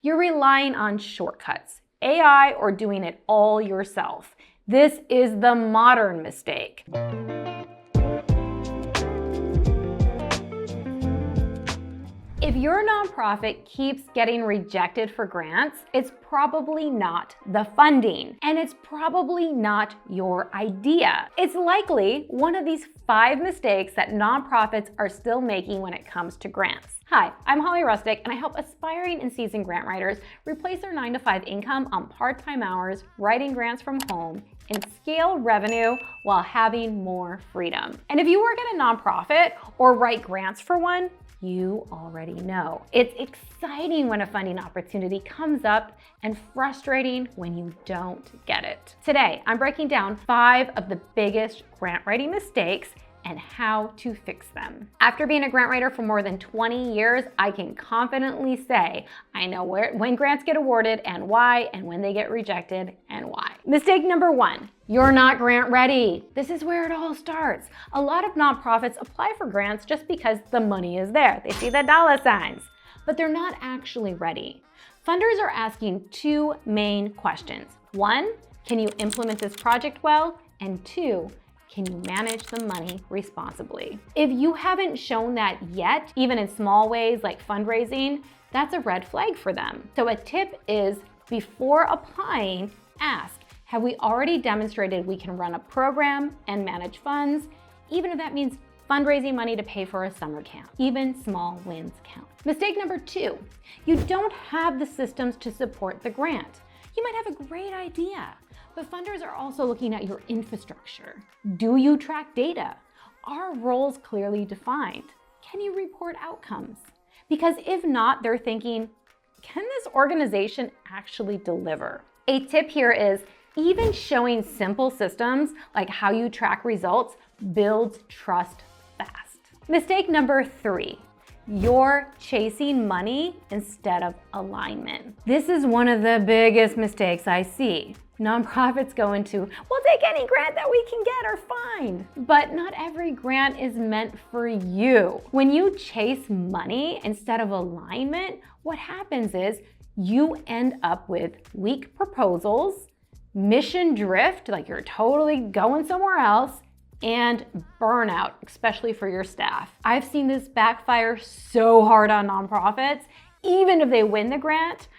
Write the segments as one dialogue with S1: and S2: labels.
S1: You're relying on shortcuts, AI, or doing it all yourself. This is the modern mistake. If your nonprofit keeps getting rejected for grants, it's probably not the funding, and it's probably not your idea. It's likely one of these 5 mistakes that nonprofits are still making when it comes to grants. Hi, I'm Holly Rustick, and I help aspiring and seasoned grant writers replace their 9-to-5 income on part-time hours, writing grants from home, and scale revenue while having more freedom. And if you work at a nonprofit or write grants for one, you already know. It's exciting when a funding opportunity comes up and frustrating when you don't get it. Today, I'm breaking down 5 of the biggest grant writing mistakes and how to fix them. After being a grant writer for more than 20 years, I can confidently say I know when grants get awarded and why, and when they get rejected and why. Mistake number 1, you're not grant ready. This is where it all starts. A lot of nonprofits apply for grants just because the money is there. They see the dollar signs, but they're not actually ready. Funders are asking 2 main questions. 1, can you implement this project well? And 2, can you manage the money responsibly? If you haven't shown that yet, even in small ways like fundraising, that's a red flag for them. So a tip is, before applying, ask, have we already demonstrated we can run a program and manage funds, even if that means fundraising money to pay for a summer camp? Even small wins count. Mistake number 2, you don't have the systems to support the grant. You might have a great idea, but funders are also looking at your infrastructure. Do you track data? Are roles clearly defined? Can you report outcomes? Because if not, they're thinking, can this organization actually deliver? A tip here is, even showing simple systems like how you track results builds trust fast. Mistake number 3, you're chasing money instead of alignment. This is one of the biggest mistakes I see. Nonprofits go into, we'll take any grant that we can get or find. But not every grant is meant for you. When you chase money instead of alignment, what happens is you end up with weak proposals, mission drift, like you're totally going somewhere else, and burnout, especially for your staff. I've seen this backfire so hard on nonprofits. Even if they win the grant,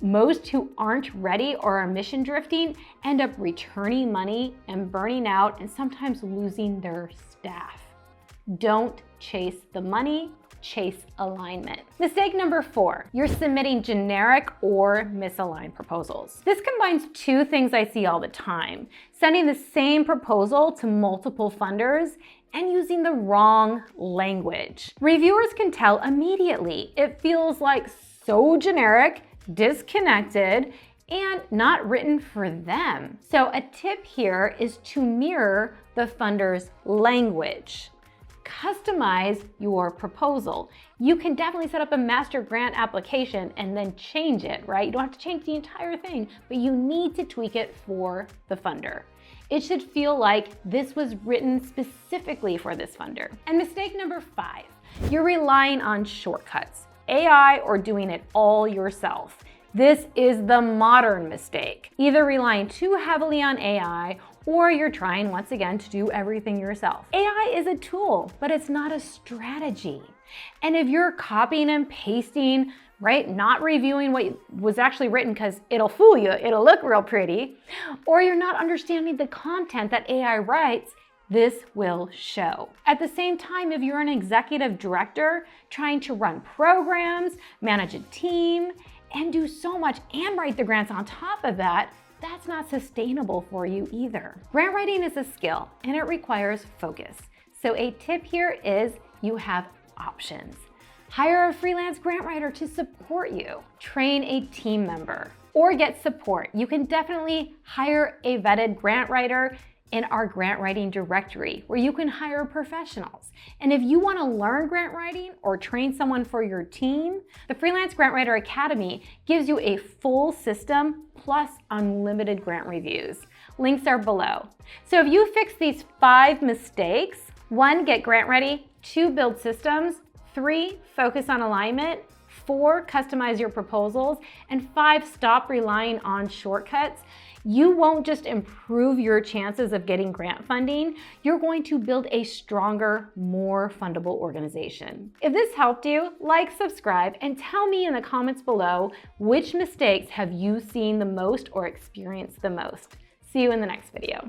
S1: most who aren't ready or are mission drifting end up returning money and burning out and sometimes losing their staff. Don't chase the money, chase alignment. Mistake number 4, you're submitting generic or misaligned proposals. This combines 2 things I see all the time: sending the same proposal to multiple funders and using the wrong language. Reviewers can tell immediately. It feels like so generic, disconnected, and not written for them. So a tip here is to mirror the funder's language. Customize your proposal. You can definitely set up a master grant application and then change it, right? You don't have to change the entire thing, but you need to tweak it for the funder. It should feel like this was written specifically for this funder. And mistake number 5, you're relying on shortcuts, AI, or doing it all yourself. This is the modern mistake. Either relying too heavily on AI, or you're trying once again to do everything yourself. AI is a tool, but it's not a strategy. And if you're copying and pasting, right, not reviewing what was actually written because it'll fool you, it'll look real pretty, or you're not understanding the content that AI writes, this will show. At the same time, if you're an executive director trying to run programs, manage a team, and do so much and write the grants on top of that, that's not sustainable for you either. Grant writing is a skill and it requires focus. So a tip here is you have options. Hire a freelance grant writer to support you. Train a team member or get support. You can definitely hire a vetted grant writer in our grant writing directory where you can hire professionals. And if you want to learn grant writing or train someone for your team, the Freelance Grant Writer Academy gives you a full system plus unlimited grant reviews. Links are below. So if you fix these 5 mistakes, 1, get grant ready, 2, build systems, 3, focus on alignment, 4, customize your proposals, and 5, stop relying on shortcuts, you won't just improve your chances of getting grant funding, you're going to build a stronger, more fundable organization. If this helped you, like, subscribe, and tell me in the comments below which mistakes have you seen the most or experienced the most. See you in the next video.